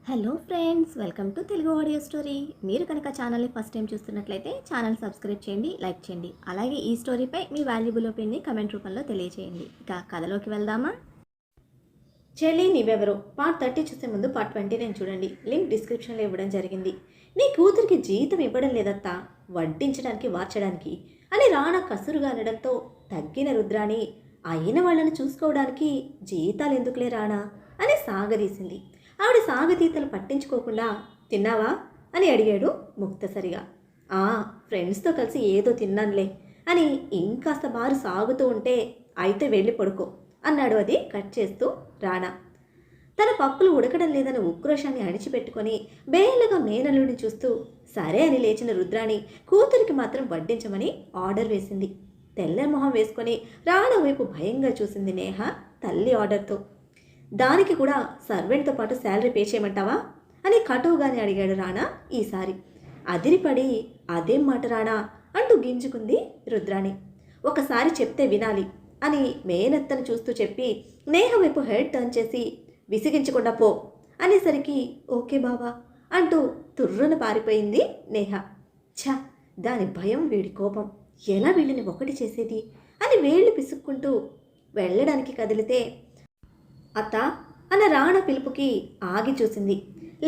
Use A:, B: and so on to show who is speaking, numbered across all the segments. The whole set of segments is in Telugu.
A: Hello friends, welcome to Telugu audio story. మీరు కనుక ఛానల్ని ఫస్ట్ టైం చూస్తున్నట్లయితే ఛానల్ సబ్స్క్రైబ్ చేయండి, లైక్ చేయండి. అలాగే ఈ స్టోరీపై మీ వాల్యుబుల్ ఒపీనియన్ని కమెంట్ రూపంలో తెలియజేయండి. ఇక కథలోకి వెళ్దామా? చెల్లి నీవెవరో పార్ట్ 30 చూసే ముందు పార్ట్ 29 చూడండి. లింక్ డిస్క్రిప్షన్లో ఇవ్వడం జరిగింది. నీ కూతురికి జీతం ఇవ్వడం లేదత్తా, వడ్డించడానికి వార్చడానికి అని రాణా కసురుగా అనడంతో తగ్గిన రుద్రాణి అయిన వాళ్ళని చూసుకోవడానికి జీతాలు ఎందుకులే రాణా అని సాగదీసింది. ఆవిడ సాగతీతలు పట్టించుకోకుండా తిన్నావా అని అడిగాడు ముక్తసరిగా. ఫ్రెండ్స్తో కలిసి ఏదో తిన్నానులే అని ఇంకాస్త బారు సాగుతూ ఉంటే అయితే వెళ్ళి పడుకో అన్నాడు అది కట్ చేస్తూ రాణా. తన పప్పులు ఉడకడం లేదన్న ఉక్రోషాన్ని అణిచిపెట్టుకొని బేలగా మేనల్లుడిని చూస్తూ సరే అని లేచిన రుద్రాణి కూతురికి మాత్రం వడ్డించమని ఆర్డర్ వేసింది. తెల్ల మొహం వేసుకొని రాణా వైపు భయంగా చూసింది నేహ తల్లి ఆర్డర్తో. దానికి కూడా సర్వెంట్తో పాటు శాలరీ పే చేయమంటావా అని కటువుగానే అడిగాడు రాణా ఈసారి. అదిరిపడి అదేం మాట రాణా అంటూ గింజుకుంది రుద్రాణి. ఒకసారి చెప్తే వినాలి అని మేనత్తను చూస్తూ చెప్పి నేహ వైపు హెడ్ టర్న్ చేసి విసిగించకుండా పో అనేసరికి ఓకే బావా అంటూ తుర్రున పారిపోయింది నేహ. ఛ, దాని భయం వీడి కోపం, ఎలా వీళ్ళని ఒకటి చేసేది అని వేళ్లు పిసుక్కుంటూ వెళ్ళడానికి కదిలితే అత్త అన్న రాణా పిలుపుకి ఆగి చూసింది.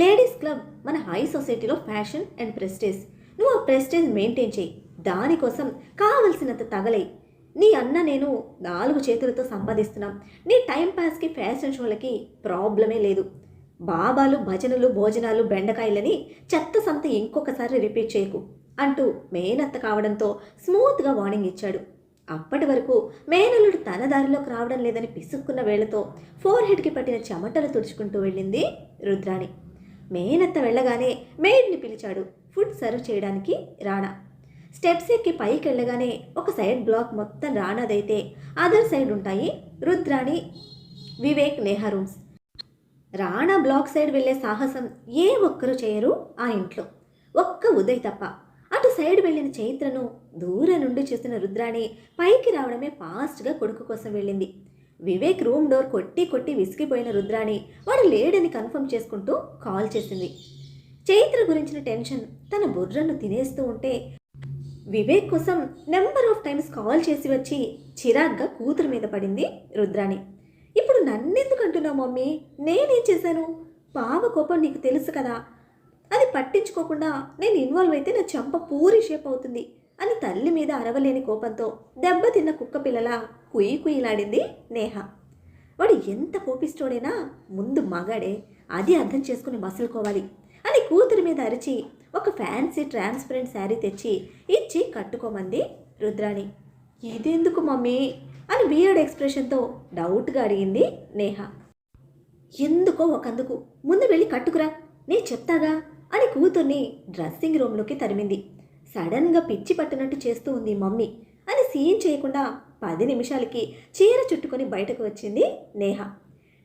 A: లేడీస్ క్లబ్ మన హై సొసైటీలో ఫ్యాషన్ అండ్ ప్రెస్టేజ్. నువ్వు ఆ ప్రెస్టేజ్ మెయింటైన్ చేయి, దానికోసం కావలసినంత తగలై. నీ అన్న నేను 4 చేతులతో సంపాదిస్తున్నాం. నీ టైంపాస్కి ఫ్యాషన్ షోలకి ప్రాబ్లమే లేదు. బాబాలు భజనలు భోజనాలు బెండకాయలని చెత్త సంత ఇంకొకసారి రిపీట్ చేయకు అంటూ మేనత్త కావడంతో స్మూత్గా వార్నింగ్ ఇచ్చాడు. అప్పటి వరకు మేనల్లుడు తన దారిలోకి రావడం లేదని పిసుక్కున్న వేళ్లతో ఫోర్హెడ్కి పట్టిన చెమటలు తుడుచుకుంటూ వెళ్ళింది రుద్రాణి. మేనత్త వెళ్ళగానే మెయిడ్ని పిలిచాడు ఫుడ్ సర్వ్ చేయడానికి రాణా. స్టెప్స్ ఎక్కి పైకి వెళ్ళగానే ఒక సైడ్ బ్లాక్ మొత్తం రాణాదైతే అదర్ సైడ్ ఉంటాయి Rudrani Vivek Neha rooms. Rana block side వెళ్ళే సాహసం ఏ ఒక్కరూ చేయరు ఆ ఇంట్లో, ఒక్క ఉదయ్ తప్ప. అటు సైడ్ వెళ్ళిన చైత్రను దూరం నుండి చూసిన రుద్రాణి పైకి రావడమే ఫాస్ట్గా కొడుకు కోసం వెళ్ళింది. వివేక్ రూమ్ డోర్ కొట్టి కొట్టి విసిగిపోయిన రుద్రాణి వాడు లేడని కన్ఫర్మ్ చేసుకుంటూ కాల్ చేసింది. చైత్ర గురించిన టెన్షన్ తన బుర్రను తినేస్తూ ఉంటే వివేక్ కోసం నెంబర్ ఆఫ్ టైమ్స్ కాల్ చేసి వచ్చి చిరాగ్గా కూతురు మీద పడింది రుద్రాణి. ఇప్పుడు నన్నెందుకు అంటున్నావు మమ్మీ, నేనేం చేశాను? బావ కోపం నీకు తెలుసు కదా, అది పట్టించుకోకుండా నేను ఇన్వాల్వ్ అయితే నా చెంప పూరి షేప్ అవుతుంది అని తల్లి మీద అరవలేని కోపంతో దెబ్బతిన్న కుక్క పిల్లలా కుయ్యి కుయ్యిలాడింది నేహ. వాడు ఎంత కోపిస్తోడైనా ముందు మగాడే, అది అర్థం చేసుకుని మసులుకోవాలి అని కూతురి మీద అరిచి ఒక ఫ్యాన్సీ ట్రాన్స్పరెంట్ శారీ తెచ్చి ఇచ్చి కట్టుకోమంది రుద్రాణి. ఇదెందుకు మమ్మీ అని బియర్డ్ ఎక్స్ప్రెషన్తో డౌట్గా అడిగింది నేహ. ఎందుకో ఒకందుకు, ముందు వెళ్ళి కట్టుకురా, నే చెప్తాగా అని కూతుర్ని డ్రెస్సింగ్ రూమ్లోకి తరిమింది. సడన్గా పిచ్చి పట్టినట్టు చేస్తూ ఉంది మమ్మీ అని సీన్ చేయకుండా 10 నిమిషాలకి చీర చుట్టుకొని బయటకు వచ్చింది నేహ.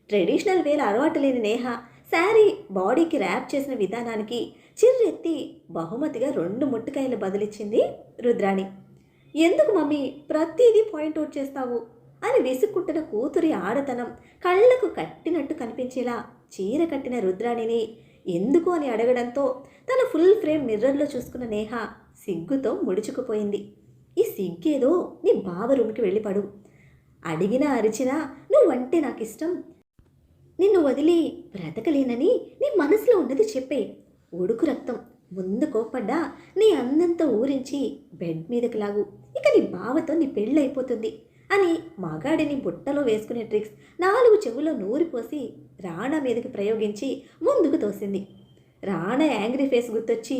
A: ట్రెడిషనల్ వేల అలవాటు లేని నేహ శారీ బాడీకి ర్యాప్ చేసిన విధానానికి చిర్రెత్తి బహుమతిగా 2 ముట్టుకాయలు బదిలిచ్చింది రుద్రాణి. ఎందుకు మమ్మీ ప్రతిదీ పాయింట్అవుట్ చేస్తావు అని విసుక్కుంటున్న కూతురి ఆడతనం కళ్ళకు కట్టినట్టు కనిపించేలా చీర కట్టిన రుద్రాణిని ఎందుకు అని అడగడంతో తన ఫుల్ ఫ్రేమ్ మిర్రర్లో చూసుకున్న నేహ సిగ్గుతో ముడుచుకుపోయింది. ఈ సిగ్గేదో నీ బావ రూమ్కి వెళ్ళిపడు, అడిగినా అరిచినా నువ్వంటే నాకు ఇష్టం, నిన్ను వదిలి బ్రతకలేనని నీ మనసులో ఉన్నది చెప్పే. ఉడుకు రక్తం ముందు కోప్పడ్డా నీ అందంతో ఊరించి బెడ్ మీదకి లాగు, ఇక నీ బావతో నీ పెళ్ళైపోతుంది అని మగాడిని బుట్టలో వేసుకునే ట్రిక్స్ 4 చెవుల్లో నూరిపోసి రాణా మీదకి ప్రయోగించి ముందుకు తోసింది. రాణా యాంగ్రీ ఫేస్ గుర్తొచ్చి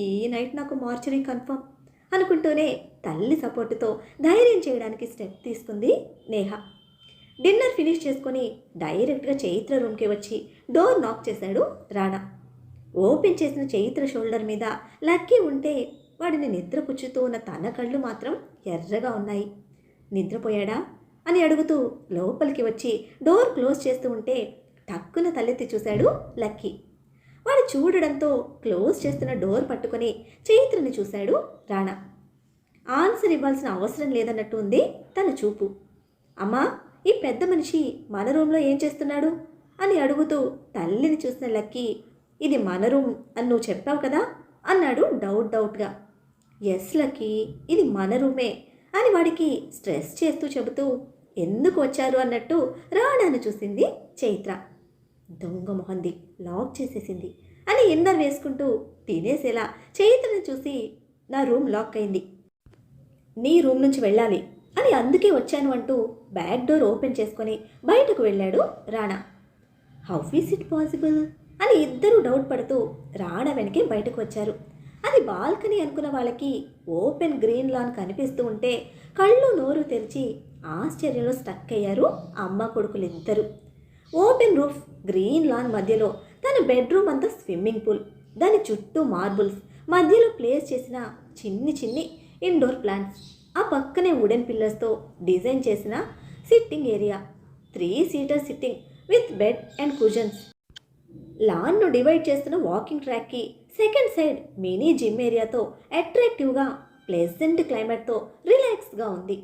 A: ఈ నైట్ నాకు మార్చరీ కన్ఫర్మ్ అనుకుంటూనే తల్లి సపోర్టుతో ధైర్యం చేయడానికి స్టెప్ తీసుకుంది నేహ. డిన్నర్ ఫినిష్ చేసుకొని డైరెక్ట్గా చైత్ర రూమ్కి వచ్చి డోర్ నాక్ చేశాడు రాణా. ఓపెన్ చేసిన చైత్ర షోల్డర్ మీద లక్కీ ఉంటే వాడిని నిద్రపుచ్చుతూ ఉన్న తన కళ్ళు మాత్రం ఎర్రగా ఉన్నాయి. నిద్రపోయాడా అని అడుగుతూ లోపలికి వచ్చి డోర్ క్లోజ్ చేస్తూ ఉంటే టక్కున తలెత్తి చూశాడు లక్కీ. వాడు చూడడంతో క్లోజ్ చేస్తున్న డోర్ పట్టుకొని చైత్రని చూశాడు రాణా. ఆన్సర్ ఇవ్వాల్సిన అవసరం లేదన్నట్టు ఉంది తన చూపు. అమ్మా, ఈ పెద్ద మనిషి మన రూమ్లో ఏం చేస్తున్నాడు అని అడుగుతూ తల్లిని చూసిన లక్కీ ఇది మన రూమ్ అని నువ్వు చెప్పావు కదా అన్నాడు డౌట్గా. ఎస్ లక్కీ, ఇది మన రూమే అని వాడికి స్ట్రెస్ చేస్తూ చెబుతూ ఎందుకు వచ్చారు అన్నట్టు రాణాను చూసింది చైత్ర. దొంగ మొహంది, లాక్ చేసేసింది అని ఇన్నర్ వేసుకుంటూ తినేసేలా చైత్రను చూసి నా రూమ్ లాక్ అయింది, నీ రూమ్ నుంచి వెళ్ళాలి అని అందుకే వచ్చాను అంటూ బ్యాక్ డోర్ ఓపెన్ చేసుకొని బయటకు వెళ్ళాడు Rana. How is it possible అని ఇద్దరూ డౌట్ పడుతూ రాణా వెనకే బయటకు వచ్చారు. అది బాల్కనీ అనుకున్న వాళ్ళకి ఓపెన్ గ్రీన్ లాన్ కనిపిస్తూ ఉంటే కళ్ళు నోరు తెరిచి ఆశ్చర్యంలో స్టక్ అయ్యారు అమ్మ కొడుకులిద్దరూ. ఓపెన్ రూఫ్, గ్రీన్ లాన్ మధ్యలో తన బెడ్రూమ్ అంతా స్విమ్మింగ్ పూల్, దాని చుట్టూ మార్బుల్స్, మధ్యలో ప్లేస్ చేసిన చిన్ని ఇండోర్ ప్లాంట్స్, ఆ పక్కనే వుడెన్ పిల్లర్స్తో డిజైన్ చేసిన sitting area, 3 seater sitting with bed and cushions. లాన్ను డివైడ్ చేస్తున్న వాకింగ్ ట్రాక్కి సెకండ్ సైడ్ మినీ జిమ్ ఏరియాతో అట్రాక్టివ్గా ప్లెజెంట్ క్లైమేట్తో రిలాక్స్గా ఉంది.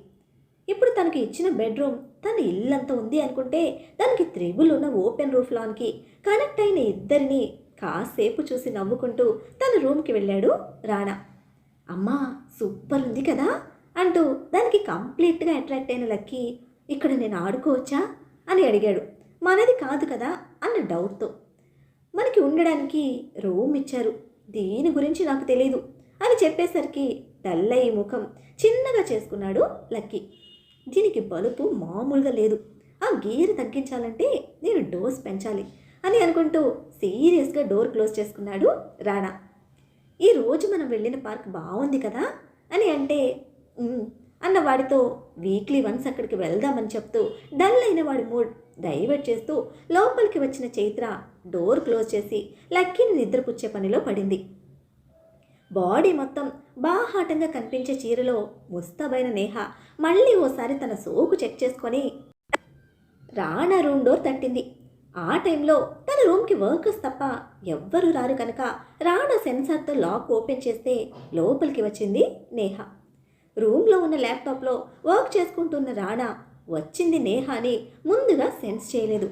A: ఇప్పుడు తనకి ఇచ్చిన బెడ్రూమ్ తన ఇల్లంతా ఉంది అనుకుంటే దానికి త్రిబుల్ ఉన్న ఓపెన్ రూఫ్ లాన్కి కనెక్ట్ అయిన ఇద్దరిని కాసేపు చూసి నవ్వుకుంటూ తన రూమ్కి వెళ్ళాడు రాణా. అమ్మా సూపర్ ఉంది కదా అంటూ దానికి కంప్లీట్గా అట్రాక్ట్ అయిన లక్కీ, ఇక్కడ నేను ఆడుకోవచ్చా అని అడిగాడు. మనది కాదు కదా అన్న డౌట్తో. మనకి ఉండడానికి రూమ్ ఇచ్చారు, దీని గురించి నాకు తెలీదు అని చెప్పేసరికి డల్లయ్య ముఖం చిన్నగా చేసుకున్నాడు లక్కీ. దీనికి బలుపు మామూలుగా లేదు, ఆ గేర్ తగ్గించాలంటే నేను డోస్ పెంచాలి అని అనుకుంటూ సీరియస్గా డోర్ క్లోజ్ చేసుకున్నాడు రాణా. ఈరోజు మనం వెళ్ళిన పార్క్ బాగుంది కదా అని అంటే అన్న వాడితో వీక్లీ వన్స్ అక్కడికి వెళ్దామని చెప్తూ డల్ అయిన వాడి మూడ్ డైవర్ట్ చేస్తూ లోపలికి వచ్చిన చైత్ర డోర్ క్లోజ్ చేసి లక్కీని నిద్రపుచ్చే పనిలో పడింది. బాడీ మొత్తం బాహాటంగా కనిపించే చీరలో ముస్తాబైన నేహ మళ్ళీ ఓసారి తన సోకు చెక్ చేసుకొని రాణా రూమ్ డోర్ తట్టింది. ఆ టైంలో తన రూమ్కి వర్కర్స్ తప్ప ఎవ్వరూ రారు కనుక రాణా సెన్సార్తో లాక్ ఓపెన్ చేస్తే లోపలికి వచ్చింది నేహ. రూమ్లో ఉన్న ల్యాప్టాప్లో వర్క్ చేసుకుంటున్న రాణా వచ్చింది నేహ అని ముందుగా సెన్స్ చేయలేదు.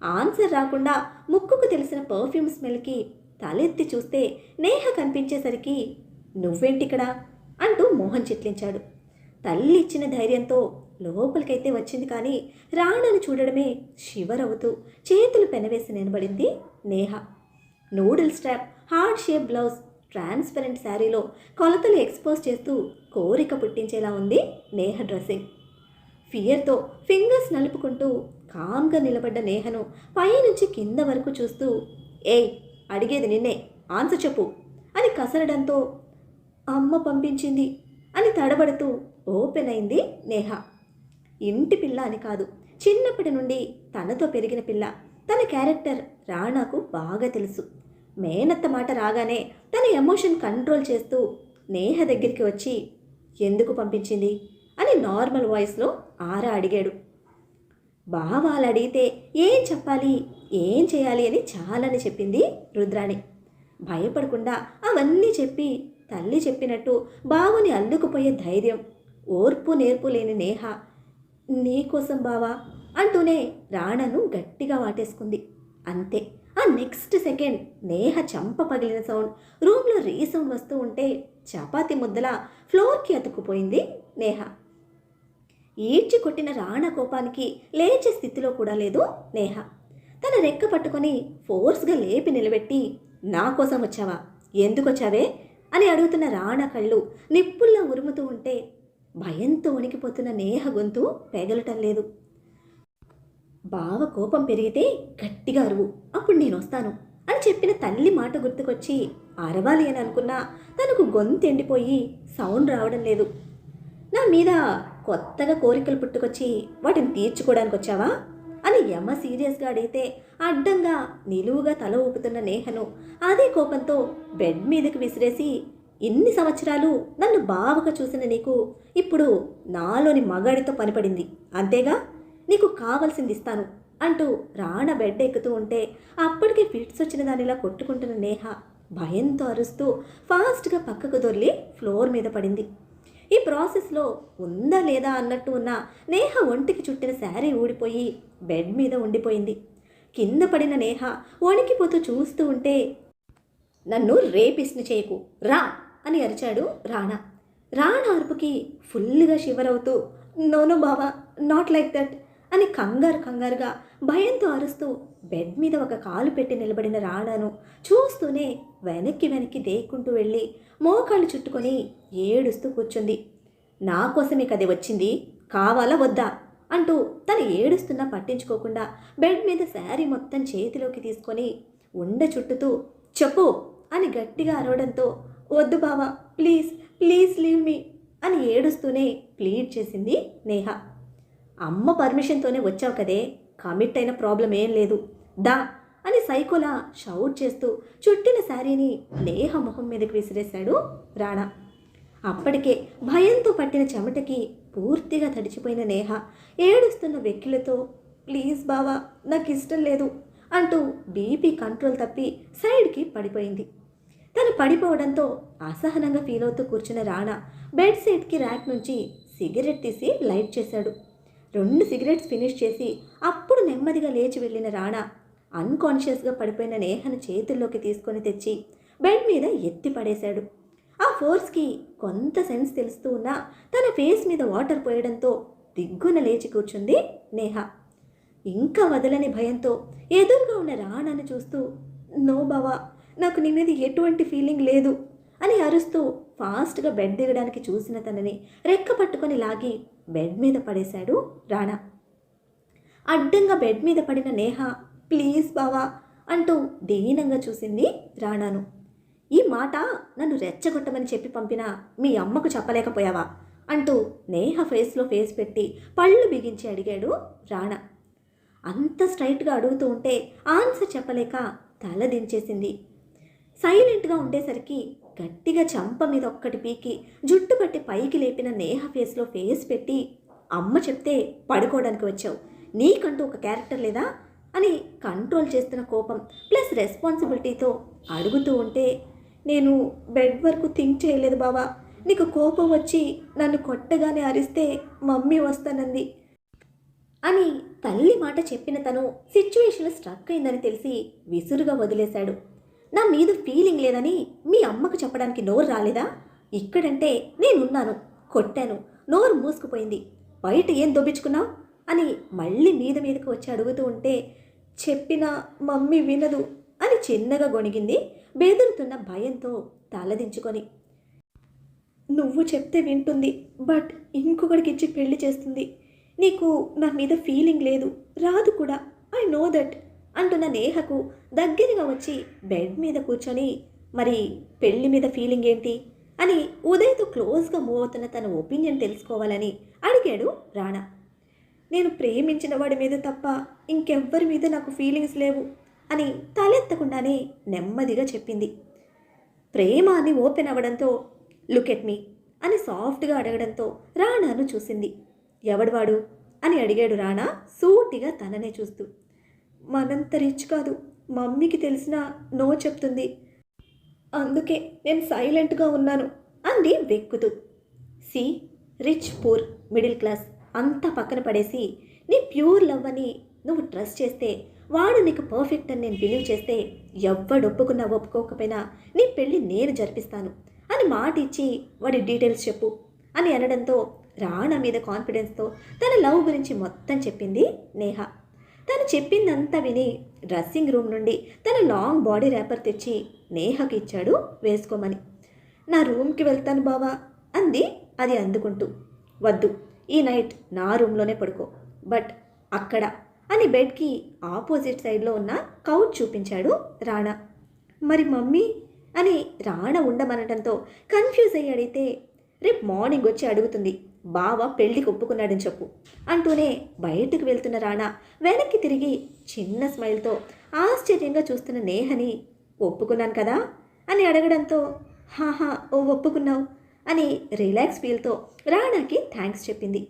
A: ఆన్సర్ రాకుండా ముక్కుకు తెలిసిన పర్ఫ్యూమ్ స్మెల్కి తలెత్తి చూస్తే నేహ కనిపించేసరికి నువ్వేంటిక్కడ అంటూ మోహన్ చిట్లించాడు. తల్లి ఇచ్చిన ధైర్యంతో లోపలికైతే వచ్చింది కానీ రాణను చూడడమే శివరవుతూ చేతులు పెనవేసి నిలబడింది Neha. Noodle strap, heart shape blouse, transparent శారీలో కొలతలు ఎక్స్పోజ్ చేస్తూ కోరిక పుట్టించేలా ఉంది నేహ డ్రెస్సింగ్. ఫియర్తో ఫింగర్స్ నలుపుకుంటూ కామ్గా నిలబడ్డ నేహను పైనుంచి కింద వరకు చూస్తూ ఏయ్ అడిగేది నిన్నే, ఆన్సర్ చెప్పు అని కసరడంతో అమ్మ పంపించింది అని తడబడుతూ ఓపెన్ అయింది నేహ. ఇంటి పిల్ల అని కాదు, చిన్నప్పటి నుండి తనతో పెరిగిన పిల్ల. తన క్యారెక్టర్ రాణాకు బాగా తెలుసు. మేనత్త మాట రాగానే తన ఎమోషన్ కంట్రోల్ చేస్తూ నేహ దగ్గరికి వచ్చి ఎందుకు పంపించింది అని నార్మల్ వాయిస్లో ఆరా అడిగాడు. బావాలు అడిగితే ఏం చెప్పాలి, ఏం చేయాలి అని చాలని చెప్పింది రుద్రాణి. భయపడకుండా అవన్నీ చెప్పి తల్లి చెప్పినట్టు బావని అల్లుకుపోయే ధైర్యం, ఓర్పు నేర్పు లేని నేహ నీకోసం బావా అంటూనే రాణను గట్టిగా వాటేసుకుంది. అంతే, ఆ నెక్స్ట్ సెకండ్ నేహ చంప పగిలిన సౌండ్, రూమ్లో రీసౌండ్ వస్తూ ఉంటే చపాతి ముద్దలా ఫ్లోర్కి అతుక్కుపోయింది నేహ. ఈడ్చి కొట్టిన రాణా కోపానికి లేచే స్థితిలో కూడా లేదు నేహ. తన రెక్క పట్టుకొని ఫోర్స్గా లేపి నిలబెట్టి నా కోసం వచ్చావా, ఎందుకు వచ్చావే అని అడుగుతున్న రాణా కళ్ళు నిప్పుల్లా ఉరుముతూ ఉంటే భయంతో వణికిపోతున్న నేహ గొంతు పెగలటం లేదు. బావ కోపం పెరిగితే గట్టిగా అరువు, అప్పుడు నేను వస్తాను అని చెప్పిన తల్లి మాట గుర్తుకొచ్చి అరవాలి అని అనుకున్నా తనకు గొంతు ఎండిపోయి సౌండ్ రావడం లేదు. నా మీద కొత్తగా కోరికలు పుట్టుకొచ్చి వాటిని తీర్చుకోవడానికి వచ్చావా అని యమ సీరియస్గా అడిగితే అడ్డంగా నిలువుగా తల ఊపుతున్న నేహను అదే కోపంతో బెడ్ మీదకి విసిరేసి ఇన్ని సంవత్సరాలు నన్ను బావగా చూసిన నీకు ఇప్పుడు నాలోని మగాడితో పనిపడింది అంతేగా, నీకు కావలసింది ఇస్తాను అంటూ రాణ బెడ్ ఎక్కుతూ ఉంటే అప్పటికే ఫిట్స్ వచ్చిన దానిలా కొట్టుకుంటున్న నేహ భయంతో అరుస్తూ ఫాస్ట్గా పక్కకు దొర్లి ఫ్లోర్ మీద పడింది. ఈ ప్రాసెస్లో ఉందా లేదా అన్నట్టు ఉన్న నేహ ఒంటికి చుట్టిన శారీ ఊడిపోయి బెడ్ మీద ఉండిపోయింది. కింద పడిన నేహ వణికిపోతూ చూస్తూ ఉంటే, నన్ను రేపిస్ట్ని చేయకు రా అని అరిచాడు రాణా. రాణా అరుపుకి ఫుల్గా షివర్ అవుతూ, నోనో బావా, నాట్ లైక్ దట్ అని కంగారుగా భయంతో అరుస్తూ బెడ్ మీద ఒక కాలు పెట్టి నిలబడిన రాణాను చూస్తూనే వెనక్కి దేక్కుంటూ వెళ్ళి మోకాళ్ళు చుట్టుకొని ఏడుస్తూ కూర్చుంది. నా కోసమే కదే వచ్చింది, కావాలా వద్దా అంటూ తను ఏడుస్తున్నా పట్టించుకోకుండా బెడ్ మీద శారీ మొత్తం చేతిలోకి తీసుకొని ఉండ చుట్టుతూ, చెప్పు అని గట్టిగా అరవడంతో, వద్దు బావా, ప్లీజ్ ప్లీజ్ లీవ్ మీ అని ఏడుస్తూనే ప్లీడ్ చేసింది నేహ. అమ్మ పర్మిషన్తోనే వచ్చావు కదే, కమిట్ అయిన ప్రాబ్లం ఏం లేదు, దా అని సైకోలా షౌట్ చేస్తూ చుట్టిన శారీని నేహ మొహం మీదకి విసిరేశాడు రాణా. అప్పటికే భయంతో పట్టిన చెమటకి పూర్తిగా తడిచిపోయిన నేహ ఏడుస్తున్న వెక్కిలతో, ప్లీజ్ బావా, నాకు ఇష్టం లేదు అంటూ బీపీ కంట్రోల్ తప్పి సైడ్కి పడిపోయింది. తను పడిపోవడంతో అసహనంగా ఫీల్ అవుతూ కూర్చున్న రాణా బెడ్ సైడ్కి ర్యాక్ నుంచి సిగరెట్ తీసి లైట్ చేశాడు. 2 సిగరెట్స్ ఫినిష్ చేసి అప్పుడు నెమ్మదిగా లేచి వెళ్ళిన రాణా అన్కాన్షియస్గా పడిపోయిన నేహను చేతుల్లోకి తీసుకొని తెచ్చి బెడ్ మీద ఎత్తి పడేశాడు. ఆ ఫోర్స్కి కొంత సెన్స్ తెలుస్తూ ఉన్నా తన ఫేస్ మీద వాటర్ పోయడంతో దిగ్గున లేచి కూర్చుంది నేహ. ఇంకా వదలని భయంతో ఎదురుగా ఉన్న రాణాను చూస్తూ, నో బావా, నాకు నీ మీద ఎటువంటి ఫీలింగ్ లేదు అని అరుస్తూ ఫాస్ట్గా బెడ్ దిగడానికి చూసిన తనని రెక్క పట్టుకొని లాగి బెడ్ మీద పడేశాడు రాణా. అడ్డంగా బెడ్ మీద పడిన నేహ, ప్లీజ్ బావా అంటూ దీనంగా చూసింది రాణాను. ఈ మాట నన్ను రెచ్చగొట్టమని చెప్పి పంపినా మీ అమ్మకు చెప్పలేకపోయావా అంటూ నేహ ఫేస్లో ఫేస్ పెట్టి పళ్ళు బిగించి అడిగాడు రాణా. అంత స్ట్రైట్గా అడుగుతూ ఉంటే ఆన్సర్ చెప్పలేక తల దించేసింది. సైలెంట్గా ఉండేసరికి గట్టిగా చంప మీద ఒక్కటి పీకి జుట్టు పట్టి పైకి లేపిన నేహ ఫేస్లో ఫేస్ పెట్టి, అమ్మ చెప్తే పడుకోవడానికి వచ్చావు, నీకంటూ ఒక క్యారెక్టర్ లేదా అని కంట్రోల్ చేస్తున్న కోపం ప్లస్ రెస్పాన్సిబిలిటీతో అడుగుతూ ఉంటే, నేను బెడ్ వరకు థింక్ చేయలేదు బావా, నీకు కోపం వచ్చి నన్ను కొట్టగానే అరిస్తే మమ్మీ వస్తానంది అని తల్లి మాట చెప్పిన తను సిచ్యువేషన్ స్ట్రక్ అయిందని తెలిసి విసురుగా వదిలేశాడు. నా మీద ఫీలింగ్ లేదని మీ అమ్మకు చెప్పడానికి నోరు రాలేదా? ఇక్కడంటే నేనున్నాను, కొట్టాను, నోరు మూసుకుపోయింది, బయట ఏం దొబ్బించుకున్నావు అని మళ్ళీ మీదకు వచ్చి అడుగుతూ ఉంటే, చెప్పినా మమ్మీ వినదు అని చిన్నగా గొణిగింది బెదురుతున్న భయంతో తలదించుకొని. నువ్వు చెప్తే వింటుంది, బట్ ఇంకొకడికి ఇచ్చి పెళ్లి చేస్తుంది, నీకు నా మీద ఫీలింగ్ లేదు, రాదు కూడా, ఐ నో దట్ అంటున్న నేహకు దగ్గరగా వచ్చి బెడ్ మీద కూర్చొని, మరి పెళ్లి మీద ఫీలింగ్ ఏంటి అని ఉదయ్తో క్లోజ్గా మూవ్ అవుతున్న తన ఒపీనియన్ తెలుసుకోవాలని అడిగాడు రాణా. నేను ప్రేమించిన వాడి మీద తప్ప ఇంకెవ్వరి మీద నాకు ఫీలింగ్స్ లేవు అని తలెత్తకుండానే నెమ్మదిగా చెప్పింది. ప్రేమ అని ఓపెన్ అవ్వడంతో, లుక్ ఎట్ మీ అని సాఫ్ట్గా అడగడంతో రాణాను చూసింది. ఎవడివాడు అని అడిగాడు రాణా సూటిగా తననే చూస్తూ. మనంత రిచ్ కాదు, మమ్మీకి తెలిసినా నో చెప్తుంది, అందుకే నేను సైలెంట్గా ఉన్నాను అంది వెక్కుతూ. See, rich poor middle class అంతా పక్కన పడేసి నీ ప్యూర్ లవ్ అని నువ్వు ట్రస్ట్ చేస్తే, వాడు నీకు పర్ఫెక్ట్ అని నేను బిలీవ్ చేస్తే, ఎవ్వడు ఒప్పుకున్నా ఒప్పుకోకపోయినా నీ పెళ్ళి నేను జరిపిస్తాను అని మాట ఇచ్చి వాడి డీటెయిల్స్ చెప్పు అని అనడంతో రాణా మీద కాన్ఫిడెన్స్తో తన లవ్ గురించి మొత్తం చెప్పింది నేహ. తను చెప్పిందంతా విని డ్రెస్సింగ్ రూమ్ నుండి తన లాంగ్ బాడీ ర్యాపర్ తెచ్చి నేహకి ఇచ్చాడు వేసుకోమని. నా రూమ్కి వెళ్తాను బావా అంది అది అందుకుంటూ. వద్దు, ఈ నైట్ నా రూమ్లోనే పడుకో, బట్ అక్కడ అని బెడ్కి ఆపోజిట్ సైడ్లో ఉన్న కౌచ్ చూపించాడు రాణా. మరి మమ్మీ అని రాణా ఉండమనడంతో కన్ఫ్యూజ్ అయ్యి అడిగితే, రేపు మార్నింగ్ వచ్చి అడుగుతుంది, బావ పెళ్లికి ఒప్పుకున్నాడని చెప్పు అంటూనే బయటకు వెళ్తున్న రాణా వెనక్కి తిరిగి చిన్న స్మైల్తో ఆశ్చర్యంగా చూస్తున్న నేహని, ఒప్పుకున్నాను కదా అని అడగడంతో, హాహా ఓ ఒప్పుకున్నావు అని రిలాక్స్ ఫీల్తో రాణాకి థ్యాంక్స్ చెప్పింది.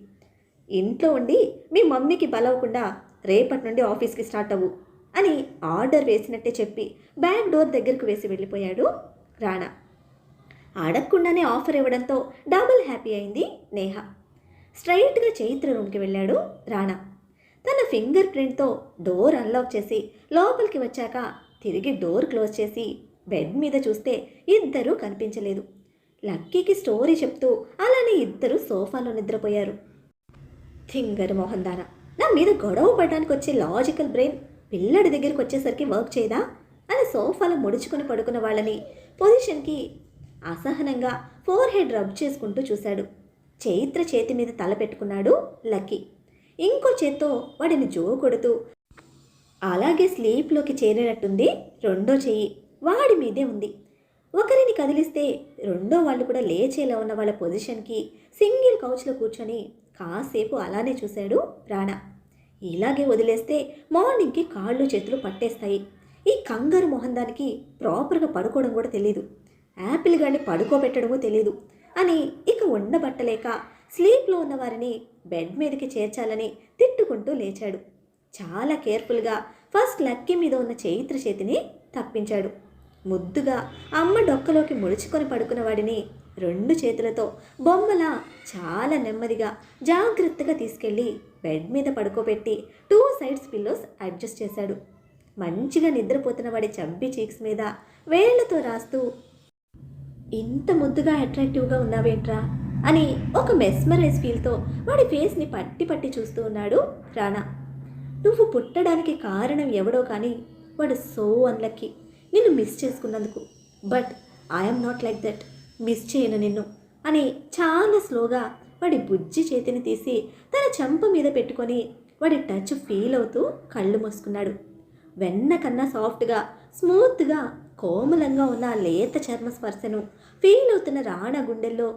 A: ఇంట్లో ఉండి మీ మమ్మీకి బలవకుండా రేపటి నుండి ఆఫీస్కి స్టార్ట్ అవ్వు అని ఆర్డర్ వేసినట్టే చెప్పి బ్యాక్ డోర్ దగ్గరకు వేసి వెళ్ళిపోయాడు రాణా. అడగకుండానే ఆఫర్ ఇవ్వడంతో డబుల్ హ్యాపీ అయింది నేహ. స్ట్రైట్గా చైత్ర రూమ్కి వెళ్ళాడు రాణా. తన ఫింగర్ ప్రింట్తో డోర్ అన్లాక్ చేసి లోపలికి వచ్చాక తిరిగి డోర్ క్లోజ్ చేసి బెడ్ మీద చూస్తే ఇద్దరూ కనిపించలేదు. లక్కీకి స్టోరీ చెప్తూ అలానే ఇద్దరు సోఫాలో నిద్రపోయారు. థింగర్ మోహన్ దానా, నా మీద గొడవ పడడానికి వచ్చే లాజికల్ బ్రెయిన్ పిల్లడి దగ్గరికి వచ్చేసరికి వర్క్ చేయదా అని సోఫాలో ముడుచుకుని పడుకున్న వాళ్ళని పొజిషన్కి అసహనంగా ఫోర్ హెడ్ రబ్ చేసుకుంటూ చూశాడు. చైత్ర చేతి మీద తల పెట్టుకున్నాడు లక్కీ. ఇంకో చేత్తో వాడిని జో కొడుతూ అలాగే స్లీప్లోకి చేరినట్టుంది రెండో చెయ్యి వాడి మీదే ఉంది. ఒకరిని కదిలిస్తే రెండో వాళ్ళు కూడా లేచేలా ఉన్న వాళ్ళ పొజిషన్కి సింగిల్ కౌచ్లో కూర్చొని కాసేపు అలానే చూశాడు రాణా. ఇలాగే వదిలేస్తే మార్నింగ్కి కాళ్ళు చేతులు పట్టేస్తాయి. ఈ కంగారు మొహం దానికి ప్రాపర్గా పడుకోవడం కూడా తెలీదు, యాపిల్ గాడిని పడుకోబెట్టడమూ తెలీదు అని ఇక ఉండబట్టలేక స్లీప్లో ఉన్న వారిని బెడ్ మీదకి చేర్చాలని తిట్టుకుంటూ లేచాడు. చాలా కేర్ఫుల్గా ఫస్ట్ లక్కీ మీద ఉన్న చైత్ర చేతిని తప్పించాడు. ముద్దుగా అమ్మ డొక్కలోకి ముడుచుకొని పడుకున్న వాడిని రెండు చేతులతో బొమ్మలా చాలా నెమ్మదిగా జాగ్రత్తగా తీసుకెళ్ళి బెడ్ మీద పడుకోబెట్టి 2 సైడ్స్ పిల్లోస్ అడ్జస్ట్ చేశాడు. మంచిగా నిద్రపోతున్న వాడి చబ్బీ చీక్స్ మీద వేళ్లతో రాస్తూ ఇంత ముద్దుగా అట్రాక్టివ్గా ఉన్నావేంట్రా అని ఒక మెస్మరైజ్ ఫీల్తో వాడి ఫేస్ని పట్టి పట్టి చూస్తూ ఉన్నాడు రాణా. నువ్వు పుట్టడానికి కారణం ఎవడో కానీ వాడు సో అన్లక్కీ నిన్ను మిస్ చేసుకున్నందుకు. But I'm not like that, miss చేయను నిన్ను అని చాలా స్లోగా వాడి బుజ్జి చేతిని తీసి తన చెంప మీద పెట్టుకొని వాడి టచ్ ఫీల్ అవుతూ కళ్ళు మూసుకున్నాడు. వెన్న కన్నా సాఫ్ట్గా స్మూత్గా కోమలంగా ఉన్న ఆ లేత చర్మ స్పర్శను ఫీల్ అవుతున్న రాణా గుండెల్లో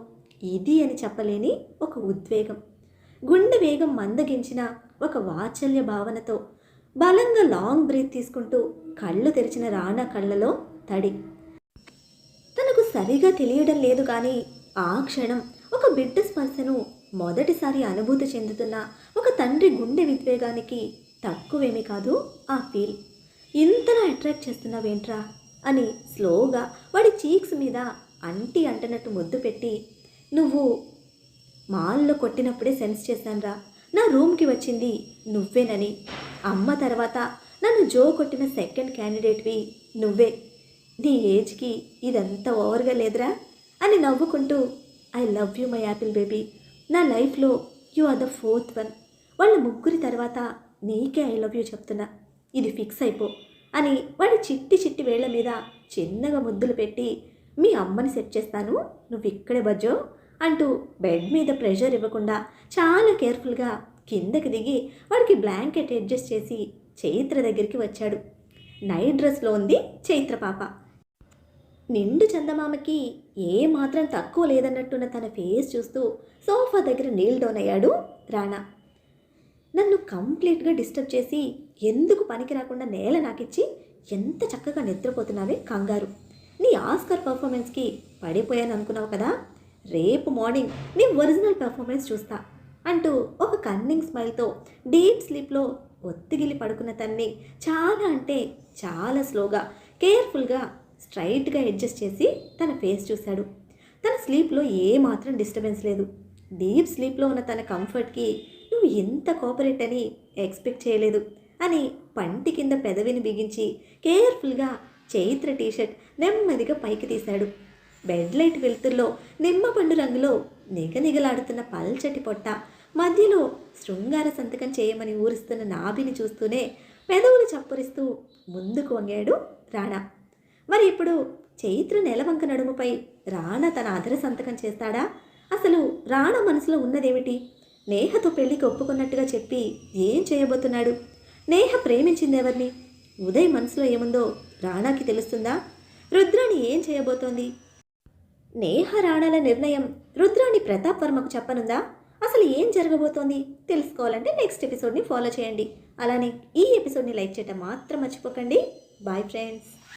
A: ఇది అని చెప్పలేని ఒక ఉద్వేగం, గుండె వేగం మందగించిన ఒక వాత్సల్య భావనతో బలంగా లాంగ్ బ్రీత్ తీసుకుంటూ కళ్ళు తెరిచిన రాణా కళ్ళలో తడి. తనకు సరిగా తెలియడం లేదు కానీ ఆ క్షణం ఒక బిడ్డ స్పర్శను మొదటిసారి అనుభూతి చెందుతున్న ఒక తండ్రి గుండె విద్వేగానికి తక్కువేమీ కాదు ఆ ఫీల్. ఇంతలా అట్రాక్ట్ చేస్తున్నావేంట్రా అని స్లోగా వాడి చీక్స్ మీద అంటనట్టు ముద్దు పెట్టి, నువ్వు మాల్లో కొట్టినప్పుడే సెన్స్ చేశానురా, నా రూమ్కి వచ్చింది నువ్వేనని. అమ్మ తర్వాత నన్ను జో కొట్టిన సెకండ్ క్యాండిడేట్వి నువ్వే. నీ ఏజ్కి ఇదంతా ఓవర్గా లేదురా అని నవ్వుకుంటూ I love you my Apple baby, నా లైఫ్లో you are the 4th one. వాళ్ళ ముగ్గురి తర్వాత నీకే ఐ లవ్ యూ చెప్తున్నా, ఇది ఫిక్స్ అయిపో అని వాడి చిట్టి చిట్టి వేళ్ల మీద చిన్నగా ముద్దులు పెట్టి మీ అమ్మని సెట్ చేస్తాను, నువ్వు ఇక్కడే బజ్జో అంటూ బెడ్ మీద ప్రెషర్ ఇవ్వకుండా చాలా కేర్ఫుల్గా కిందకి దిగి వాడికి బ్లాంకెట్ అడ్జస్ట్ చేసి చైత్ర దగ్గరికి వచ్చాడు. నైట్ డ్రెస్లో ఉంది చైత్ర పాప. నిండు చందమామకి ఏ మాత్రం తక్కువ లేదన్నట్టున్న తన ఫేస్ చూస్తూ సోఫా దగ్గర నీల్ డౌన్ అయ్యాడు రాణా. నన్ను కంప్లీట్గా డిస్టర్బ్ చేసి ఎందుకు పనికి రాకుండా నేల నాకిచ్చి ఎంత చక్కగా నిద్రపోతున్నావే కంగారు. నీ ఆస్కర్ పర్ఫార్మెన్స్కి పడిపోయాను అనుకున్నావు కదా, రేపు మార్నింగ్ నీ ఒరిజినల్ పర్ఫార్మెన్స్ చూస్తా అంటూ ఒక కన్నింగ్ స్మైల్తో డీప్ స్లీప్లో ఒత్తిగిలి పడుకున్న తన్ని చాలా అంటే చాలా స్లోగా కేర్ఫుల్గా స్ట్రైట్గా అడ్జస్ట్ చేసి తన ఫేస్ చూశాడు. తన స్లీప్లో ఏమాత్రం డిస్టర్బెన్స్ లేదు. డీప్ స్లీప్లో ఉన్న తన కంఫర్ట్కి నువ్వు ఎంత కోఆపరేట్ అని ఎక్స్పెక్ట్ చేయలేదు అని పంటి కింద పెదవిని బిగించి కేర్ఫుల్గా చైత్ర టీషర్ట్ నెమ్మదిగా పైకి తీశాడు. బెడ్ లైట్ వెలుతుల్లో నిమ్మపండు రంగులో నిగనిగలాడుతున్న పల్చటి పొట్ట మధ్యలో శృంగార సంతకం చేయమని ఊరిస్తున్న నాభిని చూస్తూనే పెదవులు చప్పరిస్తూ ముందుకు వంగాడు రాణా. మరి ఇప్పుడు చైత్ర నెలవంక నడుముపై రాణా తన అధర సంతకం చేస్తాడా? అసలు రాణా మనసులో ఉన్నదేమిటి? నేహతో పెళ్లికి ఒప్పుకున్నట్టుగా చెప్పి ఏం చేయబోతున్నాడు? నేహ ప్రేమించింది ఎవరిని? ఉదయ్ మనసులో ఏముందో రాణాకి తెలుస్తుందా? రుద్రాణి ఏం చేయబోతోంది? నేహ రాణాల నిర్ణయం రుద్రాణి ప్రతాప్ వర్మకు చెప్పనుందా? అసలు ఏం జరగబోతోంది తెలుసుకోవాలంటే నెక్స్ట్ ఎపిసోడ్ని ఫాలో చేయండి. అలానే ఈ ఎపిసోడ్ని లైక్ చేయడం మాత్రం మర్చిపోకండి. Bye friends.